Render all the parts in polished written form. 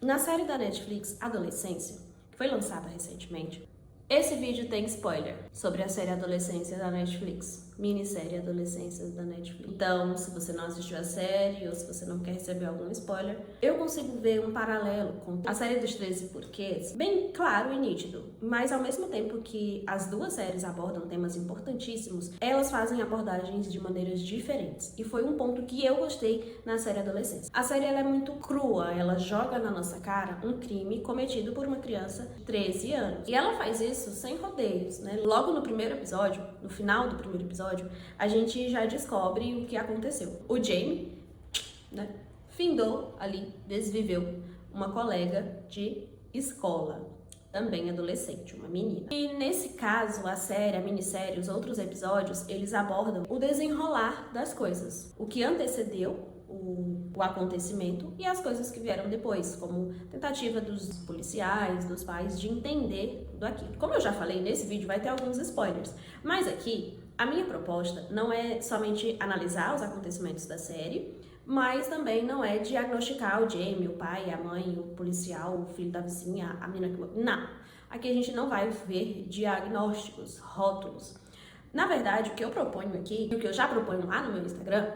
Na série da Netflix Adolescência, que foi lançada recentemente, esse vídeo tem spoiler sobre a série Adolescência da Netflix, minissérie Adolescência da Netflix. Então, se você não assistiu a série ou se você não quer receber algum spoiler, eu consigo ver um paralelo com a série dos 13 porquês, bem claro e nítido, mas ao mesmo tempo que as duas séries abordam temas importantíssimos, elas fazem abordagens de maneiras diferentes. E foi um ponto que eu gostei na série Adolescência. A série ela é muito crua, ela joga na nossa cara um crime cometido por uma criança de 13 anos. E ela faz isso sem rodeios, né? Logo no primeiro episódio, no final do primeiro episódio, a gente já descobre o que aconteceu. O Jamie, né, findou ali, desviveu uma colega de escola, também adolescente, uma menina. E nesse caso, a série, a minissérie, os outros episódios, eles abordam o desenrolar das coisas, o que antecedeu o acontecimento e as coisas que vieram depois, como tentativa dos policiais, dos pais de entender tudo aquilo. Como eu já falei, nesse vídeo vai ter alguns spoilers, mas aqui a minha proposta não é somente analisar os acontecimentos da série, mas também não é diagnosticar o Jamie, o pai, a mãe, o policial, o filho da vizinha, a menina que... Não. Aqui a gente não vai ver diagnósticos, rótulos. Na verdade, o que eu proponho aqui, e o que eu já proponho lá no meu Instagram,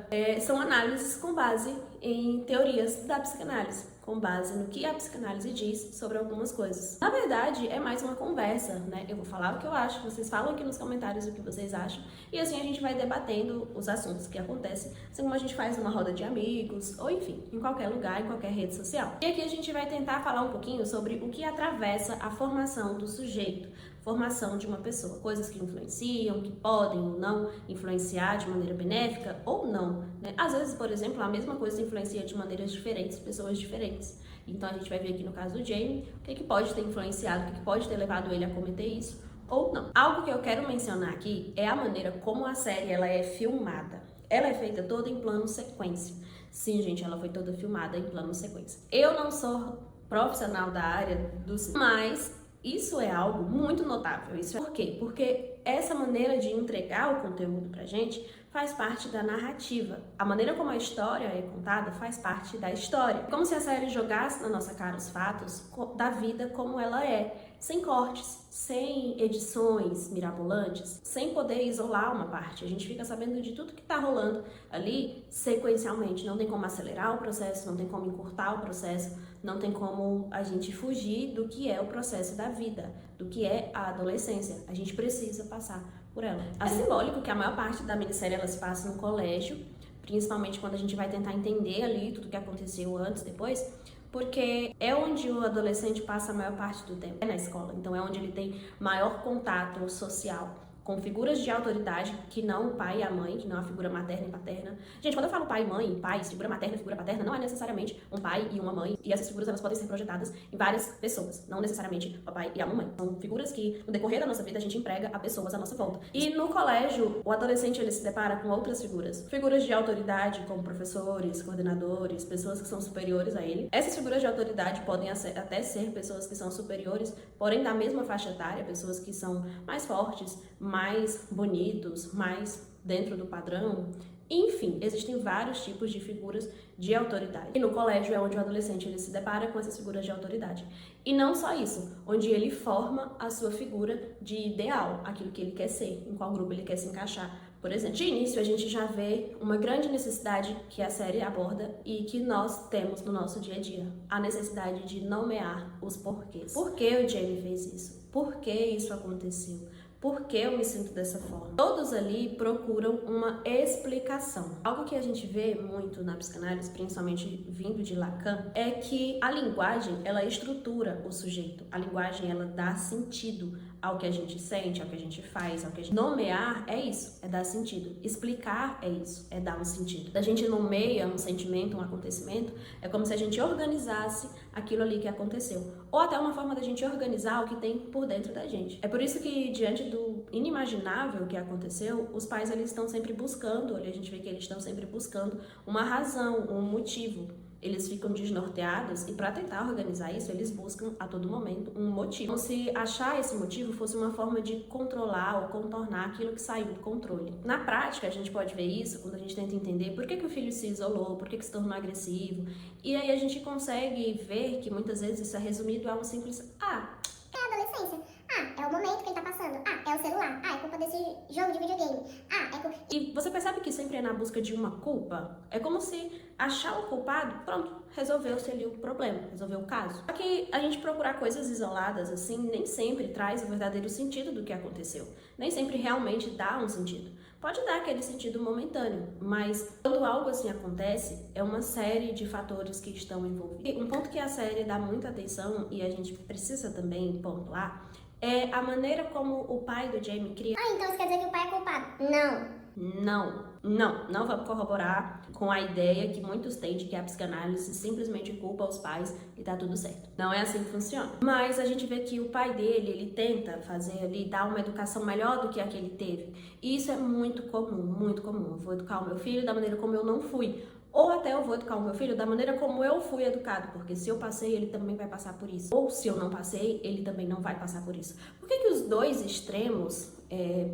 são análises com base em teorias da psicanálise, com base no que a psicanálise diz sobre algumas coisas. Na verdade, é mais uma conversa, né? Eu vou falar o que eu acho, vocês falam aqui nos comentários o que vocês acham, e assim a gente vai debatendo os assuntos que acontecem, assim como a gente faz numa roda de amigos, ou enfim, em qualquer lugar, em qualquer rede social. E aqui a gente vai tentar falar um pouquinho sobre o que atravessa a formação do sujeito, formação de uma pessoa, coisas que influenciam, que podem ou não influenciar de maneira benéfica ou não, né? Às vezes, por exemplo, a mesma coisa influencia de maneiras diferentes, pessoas diferentes. Então a gente vai ver aqui no caso do Jamie, o que pode ter influenciado, o que pode ter levado ele a cometer isso ou não. Algo que eu quero mencionar aqui é a maneira como a série ela é filmada. Ela é feita toda em plano sequência. Sim, gente, ela foi toda filmada em plano sequência. Eu não sou profissional da área do cinema, mas isso é algo muito notável. Isso por quê? Porque essa maneira de entregar o conteúdo pra gente faz parte da narrativa. A maneira como a história é contada faz parte da história. Como se a série jogasse na nossa cara os fatos da vida como ela é, sem cortes, sem edições mirabolantes, sem poder isolar uma parte. A gente fica sabendo de tudo que tá rolando ali sequencialmente. Não tem como acelerar o processo, não tem como encurtar o processo, não tem como a gente fugir do que é o processo da vida, do que é a adolescência. A gente precisa passar por ela. É simbólico que a maior parte da minissérie ela se passa no colégio, principalmente quando a gente vai tentar entender ali tudo que aconteceu antes, depois, porque é onde o adolescente passa a maior parte do tempo, é na escola. Então é onde ele tem maior contato social com figuras de autoridade, que não o pai e a mãe, que não a figura materna e paterna. Gente, quando eu falo pai e mãe, pais, figura materna e figura paterna, não é necessariamente um pai e uma mãe. E essas figuras elas podem ser projetadas em várias pessoas, não necessariamente o pai e a mamãe. São figuras que, no decorrer da nossa vida, a gente emprega a pessoas à nossa volta. E no colégio, o adolescente ele se depara com outras figuras. Figuras de autoridade, como professores, coordenadores, pessoas que são superiores a ele. Essas figuras de autoridade podem até ser pessoas que são superiores, porém da mesma faixa etária, pessoas que são mais fortes, mais bonitos, mais dentro do padrão. Enfim, existem vários tipos de figuras de autoridade. E no colégio é onde o adolescente ele se depara com essas figuras de autoridade. E não só isso, onde ele forma a sua figura de ideal, aquilo que ele quer ser, em qual grupo ele quer se encaixar. Por exemplo, de início a gente já vê uma grande necessidade que a série aborda e que nós temos no nosso dia a dia. A necessidade de nomear os porquês. Por que o Jamie fez isso? Por que isso aconteceu? Por que eu me sinto dessa forma? Todos ali procuram uma explicação. Algo que a gente vê muito na psicanálise, principalmente vindo de Lacan, é que a linguagem, ela estrutura o sujeito. A linguagem, ela dá sentido ao que a gente sente, ao que a gente faz, ao que a gente... Nomear é isso, é dar sentido. Explicar é isso, é dar um sentido. A gente nomeia um sentimento, um acontecimento, é como se a gente organizasse aquilo ali que aconteceu. Ou até uma forma da gente organizar o que tem por dentro da gente. É por isso que, diante do inimaginável que aconteceu, os pais eles estão sempre buscando, a gente vê que eles estão sempre buscando uma razão, um motivo. eles ficam desnorteados e para tentar organizar isso, eles buscam a todo momento um motivo. Como se achar esse motivo fosse uma forma de controlar ou contornar aquilo que saiu do controle. Na prática, a gente pode ver isso quando a gente tenta entender por que o filho se isolou, por que se tornou agressivo, e aí a gente consegue ver que muitas vezes isso é resumido a um simples é a adolescência. É o momento que ele tá passando. É o celular. É culpa desse jogo de videogame. E você percebe que sempre é na busca de uma culpa? É como se achar o culpado, pronto, resolveu-se ali o problema, resolveu o caso. Só que a gente procurar coisas isoladas assim nem sempre traz o verdadeiro sentido do que aconteceu. Nem sempre realmente dá um sentido. Pode dar aquele sentido momentâneo, mas quando algo assim acontece, é uma série de fatores que estão envolvidos. E um ponto que a série dá muita atenção e a gente precisa também pontuar é a maneira como o pai do Jamie cria. Então isso quer dizer que o pai é culpado? Não vamos corroborar com a ideia que muitos têm de que a psicanálise simplesmente culpa os pais e tá tudo certo. Não é assim que funciona. Mas a gente vê que o pai dele, ele tenta fazer ali, dar uma educação melhor do que a que ele teve. E isso é muito comum, muito comum. Eu vou educar o meu filho da maneira como eu não fui. Ou até eu vou educar o meu filho da maneira como eu fui educado, porque se eu passei, ele também vai passar por isso. Ou se eu não passei, ele também não vai passar por isso. Por que os dois extremos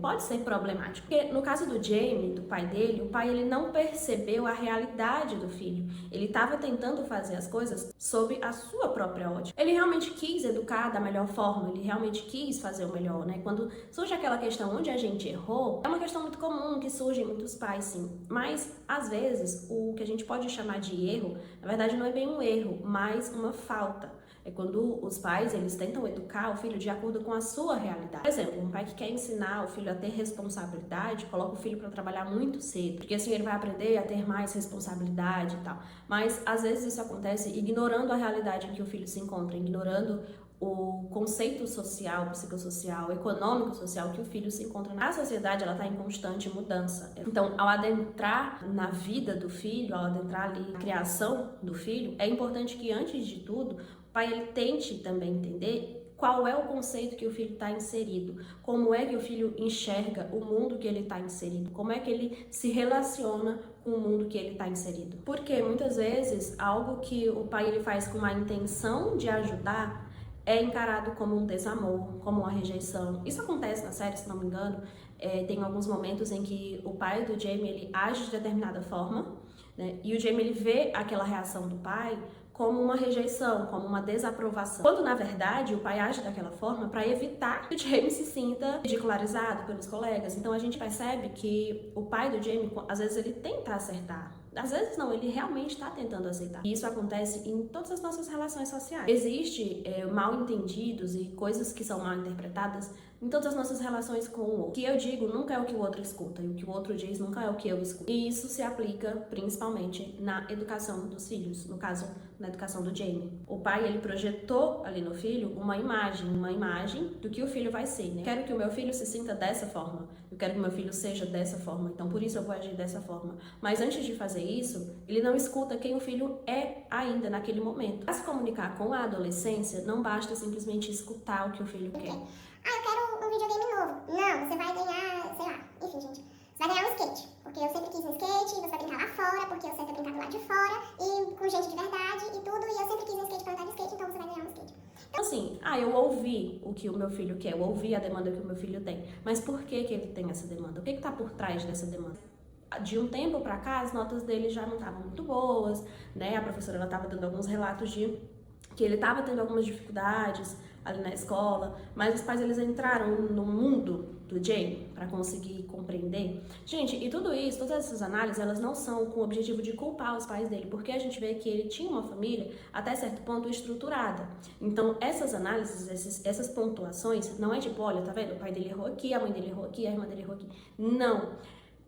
pode ser problemático? Porque no caso do Jamie, do pai dele, o pai ele não percebeu a realidade do filho. Ele estava tentando fazer as coisas sob a sua própria ótica. Ele realmente quis educar da melhor forma, ele realmente quis fazer o melhor, né? Quando surge aquela questão onde a gente errou, é uma questão muito comum que surge em muitos pais, sim. Mas, às vezes, o que a gente pode chamar de erro, na verdade não é bem um erro, mas uma falta. É quando os pais, eles tentam educar o filho de acordo com a sua realidade. Por exemplo, um pai que quer ensinar o filho a ter responsabilidade, coloca o filho para trabalhar muito cedo, porque assim ele vai aprender a ter mais responsabilidade e tal. Mas, às vezes, isso acontece ignorando a realidade em que o filho se encontra, ignorando o conceito social, psicossocial, econômico, social que o filho se encontra. A sociedade, ela está em constante mudança. Então, ao adentrar na vida do filho, ao adentrar ali na criação do filho, é importante que, antes de tudo, o pai ele tente também entender qual é o conceito que o filho está inserido, como é que o filho enxerga o mundo que ele está inserido, como é que ele se relaciona com o mundo que ele está inserido. Porque, muitas vezes, algo que o pai ele faz com a intenção de ajudar é encarado como um desamor, como uma rejeição. Isso acontece na série, se não me engano. Tem alguns momentos em que o pai do Jamie ele age de determinada forma, né? E o Jamie ele vê aquela reação do pai como uma rejeição, como uma desaprovação. Quando, na verdade, o pai age daquela forma para evitar que o Jamie se sinta ridicularizado pelos colegas. Então, a gente percebe que o pai do Jamie, às vezes, ele tenta acertar. Às vezes não, ele realmente está tentando aceitar. E isso acontece em todas as nossas relações sociais. Existe mal entendidos e coisas que são mal interpretadas em todas as nossas relações com o outro. O que eu digo nunca é o que o outro escuta, e o que o outro diz nunca é o que eu escuto. E isso se aplica principalmente na educação dos filhos, no caso, na educação do Jamie. O pai, ele projetou ali no filho uma imagem do que o filho vai ser, né? Eu quero que o meu filho se sinta dessa forma, eu quero que o meu filho seja dessa forma, então por isso eu vou agir dessa forma. Mas antes de fazer isso, ele não escuta quem o filho é ainda naquele momento. Para se comunicar com a adolescência, não basta simplesmente escutar o que o filho quer. Eu quero um videogame novo. Não, você vai ganhar, sei lá, enfim, gente. Você vai ganhar um skate, porque eu sempre quis um skate, você vai brincar lá fora, porque eu sempre brincar do lado de fora, e com gente de verdade e tudo, e eu sempre quis um skate pra andar de skate, então você vai ganhar um skate. Então, assim, eu ouvi o que o meu filho quer, eu ouvi a demanda que o meu filho tem, mas por que ele tem essa demanda? O que tá por trás dessa demanda? De um tempo pra cá, as notas dele já não estavam muito boas, né? A professora, ela tava dando alguns relatos de que ele tava tendo algumas dificuldades ali na escola, mas os pais, eles entraram no mundo do Jamie para conseguir compreender. Gente, e tudo isso, todas essas análises, elas não são com o objetivo de culpar os pais dele, porque a gente vê que ele tinha uma família até certo ponto estruturada. Então, essas análises, essas pontuações, não é tipo, olha, tá vendo? O pai dele errou aqui, a mãe dele errou aqui, a irmã dele errou aqui. Não.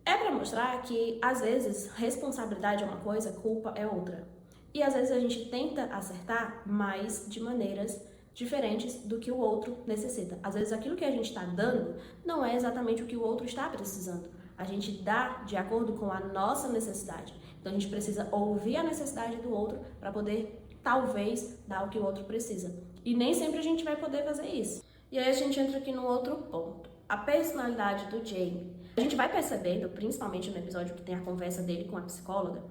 É para mostrar que, às vezes, responsabilidade é uma coisa, culpa é outra. E, às vezes, a gente tenta acertar, mas de maneiras diferentes do que o outro necessita. Às vezes, aquilo que a gente está dando não é exatamente o que o outro está precisando. A gente dá de acordo com a nossa necessidade. Então, a gente precisa ouvir a necessidade do outro para poder, talvez, dar o que o outro precisa. E nem sempre a gente vai poder fazer isso. E aí, a gente entra aqui no outro ponto. A personalidade do Jamie. A gente vai percebendo, principalmente no episódio que tem a conversa dele com a psicóloga,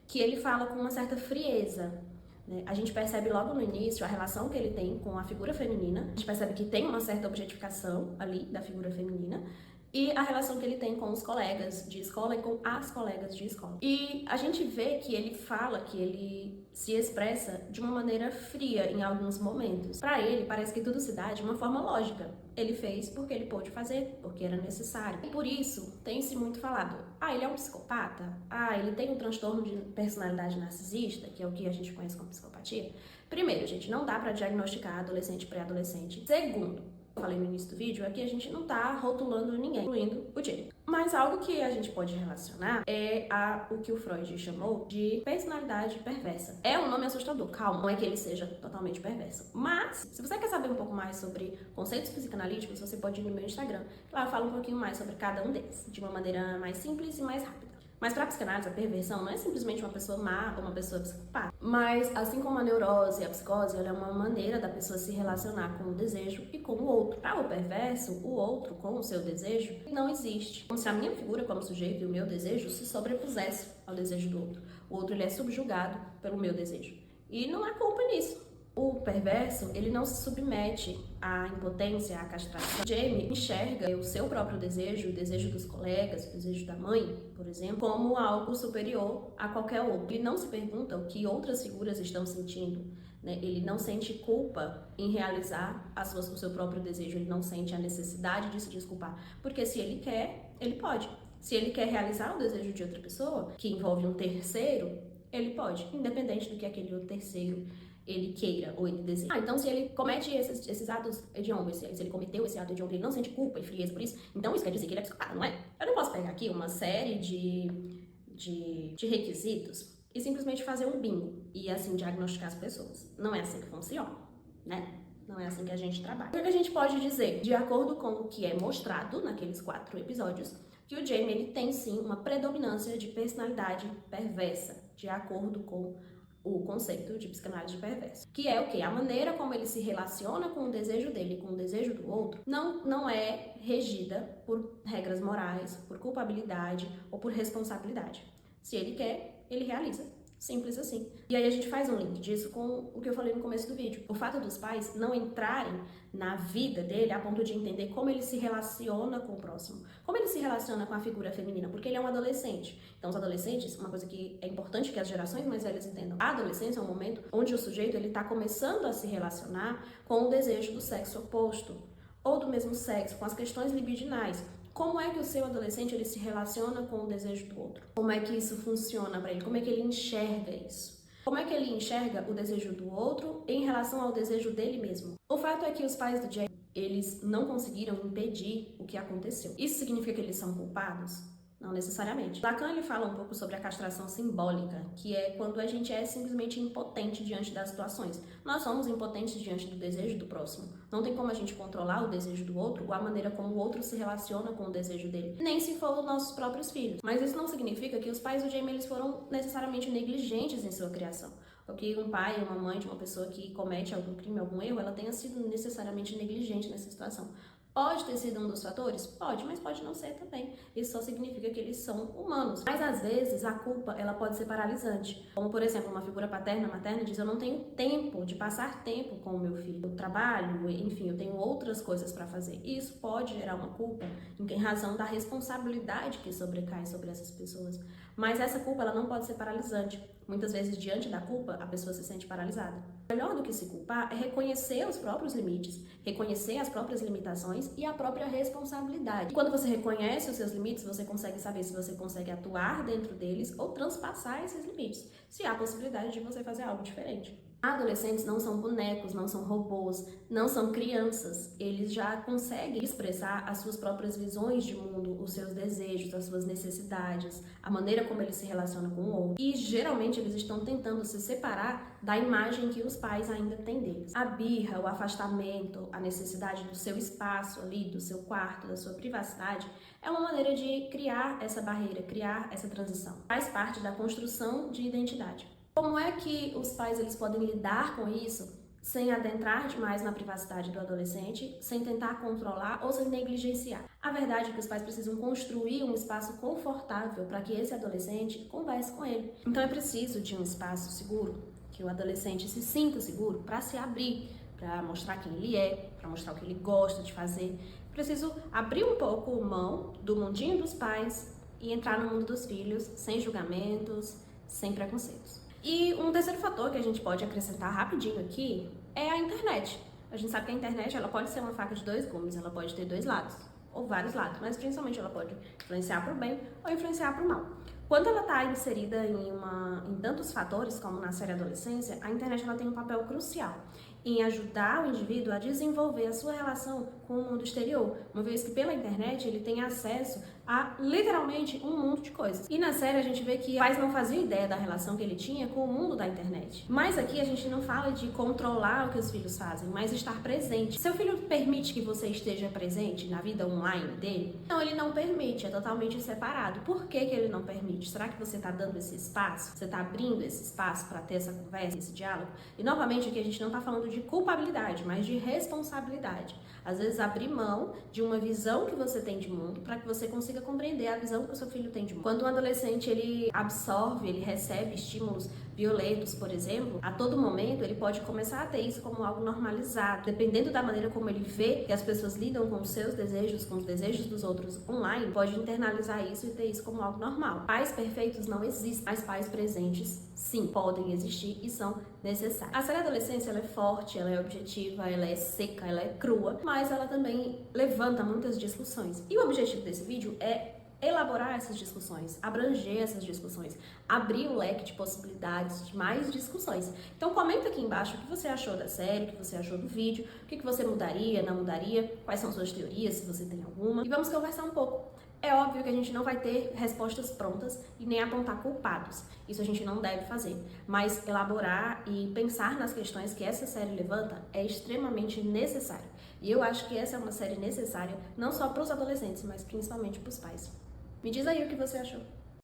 que ele fala com uma certa frieza, né? A gente percebe logo no início a relação que ele tem com a figura feminina, a gente percebe que tem uma certa objetificação ali da figura feminina, e a relação que ele tem com os colegas de escola e com as colegas de escola. E a gente vê que ele fala, que ele se expressa de uma maneira fria em alguns momentos. Para ele, parece que tudo se dá de uma forma lógica. Ele fez porque ele pôde fazer, porque era necessário. E por isso, tem-se muito falado, ele é um psicopata? Ele tem um transtorno de personalidade narcisista, que é o que a gente conhece como psicopatia? Primeiro, gente, não dá para diagnosticar adolescente e pré-adolescente. Segundo, falei no início do vídeo, é que a gente não tá rotulando ninguém, incluindo o Jamie. Mas algo que a gente pode relacionar é o que o Freud chamou de personalidade perversa. É um nome assustador, calma, não é que ele seja totalmente perverso. Mas, se você quer saber um pouco mais sobre conceitos psicanalíticos, você pode ir no meu Instagram. Lá eu falo um pouquinho mais sobre cada um deles, de uma maneira mais simples e mais rápida. Mas para a psicanálise, a perversão não é simplesmente uma pessoa má ou uma pessoa psicopata. Mas, assim como a neurose e a psicose, ela é uma maneira da pessoa se relacionar com o desejo e com o outro. Para o perverso, o outro com o seu desejo não existe. Como se a minha figura como sujeito e o meu desejo se sobrepusesse ao desejo do outro. O outro, ele é subjugado pelo meu desejo. E não há culpa nisso. O perverso, ele não se submete à impotência, à castração. Jamie enxerga o seu próprio desejo, o desejo dos colegas, o desejo da mãe, por exemplo, como algo superior a qualquer outro. Ele não se pergunta o que outras figuras estão sentindo, né? Ele não sente culpa em realizar o seu próprio desejo, ele não sente a necessidade de se desculpar, porque se ele quer, ele pode. Se ele quer realizar o desejo de outra pessoa, que envolve um terceiro, ele pode, independente do que aquele outro terceiro ele queira ou ele deseja. Então, se ele comete esses atos hediondos, se ele cometeu esse ato hediondo, ele não sente culpa e frieza por isso, então isso quer dizer que ele é psicopata, não é? Eu não posso pegar aqui uma série de requisitos e simplesmente fazer um bingo e, assim, diagnosticar as pessoas. Não é assim que funciona, né? Não é assim que a gente trabalha. O que a gente pode dizer, de acordo com o que é mostrado naqueles 4 episódios, que o Jamie, ele tem sim uma predominância de personalidade perversa, de acordo com o conceito de psicanálise perversa. Que é o quê? A maneira como ele se relaciona com o desejo dele e com o desejo do outro não é regida por regras morais, por culpabilidade ou por responsabilidade. Se ele quer, ele realiza. Simples assim. E aí a gente faz um link disso com o que eu falei no começo do vídeo. O fato dos pais não entrarem na vida dele a ponto de entender como ele se relaciona com o próximo. Como ele se relaciona com a figura feminina, porque ele é um adolescente. Então os adolescentes, uma coisa que é importante que as gerações mais velhas entendam. A adolescência é um momento onde o sujeito ele está começando a se relacionar com o desejo do sexo oposto. Ou do mesmo sexo, com as questões libidinais. Como é que o seu adolescente ele se relaciona com o desejo do outro? Como é que isso funciona para ele? Como é que ele enxerga isso? Como é que ele enxerga o desejo do outro em relação ao desejo dele mesmo? O fato é que os pais do Jamie, eles não conseguiram impedir o que aconteceu. Isso significa que eles são culpados? Não necessariamente. Lacan ele fala um pouco sobre a castração simbólica, que é quando a gente é simplesmente impotente diante das situações. Nós somos impotentes diante do desejo do próximo. Não tem como a gente controlar o desejo do outro ou a maneira como o outro se relaciona com o desejo dele. Nem se for os nossos próprios filhos. Mas isso não significa que os pais do Jamie eles foram necessariamente negligentes em sua criação. Ou que um pai ou uma mãe de uma pessoa que comete algum crime, algum erro, ela tenha sido necessariamente negligente nessa situação. Pode ter sido um dos fatores? Pode, mas pode não ser também. Isso só significa que eles são humanos. Mas às vezes a culpa ela pode ser paralisante. Como por exemplo, uma figura paterna, materna diz: eu não tenho tempo de passar tempo com o meu filho. Eu trabalho, enfim, eu tenho outras coisas para fazer. E isso pode gerar uma culpa em razão da responsabilidade que sobrecai sobre essas pessoas. Mas essa culpa ela não pode ser paralisante. Muitas vezes, diante da culpa, a pessoa se sente paralisada. Melhor do que se culpar é reconhecer os próprios limites, reconhecer as próprias limitações e a própria responsabilidade. E quando você reconhece os seus limites, você consegue saber se você consegue atuar dentro deles ou transpassar esses limites, se há possibilidade de você fazer algo diferente. Adolescentes não são bonecos, não são robôs, não são crianças. Eles já conseguem expressar as suas próprias visões de mundo, os seus desejos, as suas necessidades, a maneira como eles se relacionam com o outro. E geralmente eles estão tentando se separar da imagem que os pais ainda têm deles. A birra, o afastamento, a necessidade do seu espaço ali, do seu quarto, da sua privacidade, é uma maneira de criar essa barreira, criar essa transição. Faz parte da construção de identidade. Como é que os pais eles podem lidar com isso? sem adentrar demais na privacidade do adolescente, sem tentar controlar ou sem negligenciar. A verdade é que os pais precisam construir um espaço confortável para que esse adolescente converse com ele. Então é preciso de um espaço seguro, que o adolescente se sinta seguro para se abrir, para mostrar quem ele é, para mostrar o que ele gosta de fazer. Preciso abrir um pouco mão do mundinho dos pais e entrar no mundo dos filhos, sem julgamentos, sem preconceitos. E um terceiro fator que a gente pode acrescentar rapidinho aqui é a internet. A gente sabe que a internet ela pode ser uma faca de dois gumes, ela pode ter dois lados, ou vários lados, mas principalmente ela pode influenciar para o bem ou influenciar para o mal. Quando ela está inserida em tantos fatores, como na série Adolescência, a internet ela tem um papel crucial em ajudar o indivíduo a desenvolver a sua relação com o mundo exterior, uma vez que pela internet ele tem acesso a literalmente um mundo de coisas. E na série a gente vê que os pais não faziam ideia da relação que ele tinha com o mundo da internet. Mas aqui a gente não fala de controlar o que os filhos fazem, mas estar presente. Seu filho permite que você esteja presente na vida online dele? Não, ele não permite, é totalmente separado. Por que ele não permite? Será que você está dando esse espaço? Você está abrindo esse espaço para ter essa conversa, esse diálogo? E novamente aqui a gente não está falando de culpabilidade, mas de responsabilidade. Às vezes abrir mão de uma visão que você tem de mundo para que você consiga compreender a visão que o seu filho tem de mundo. Quando um adolescente ele absorve, ele recebe estímulos violentos, por exemplo, a todo momento ele pode começar a ter isso como algo normalizado. Dependendo da maneira como ele vê que as pessoas lidam com os seus desejos, com os desejos dos outros online, pode internalizar isso e ter isso como algo normal. Pais perfeitos não existem, mas pais presentes sim, podem existir e são necessários. A série Adolescência ela é forte, ela é objetiva, ela é seca, ela é crua, mas ela também levanta muitas discussões. E o objetivo desse vídeo é elaborar essas discussões, abranger essas discussões, abrir o leque de possibilidades de mais discussões. Então comenta aqui embaixo o que você achou da série, o que você achou do vídeo, o que você mudaria, não mudaria, quais são suas teorias, se você tem alguma, e vamos conversar um pouco. É óbvio que a gente não vai ter respostas prontas e nem apontar culpados. Isso a gente não deve fazer. Mas elaborar e pensar nas questões que essa série levanta é extremamente necessário. E eu acho que essa é uma série necessária não só para os adolescentes, mas principalmente para os pais. Me diz aí o que você achou.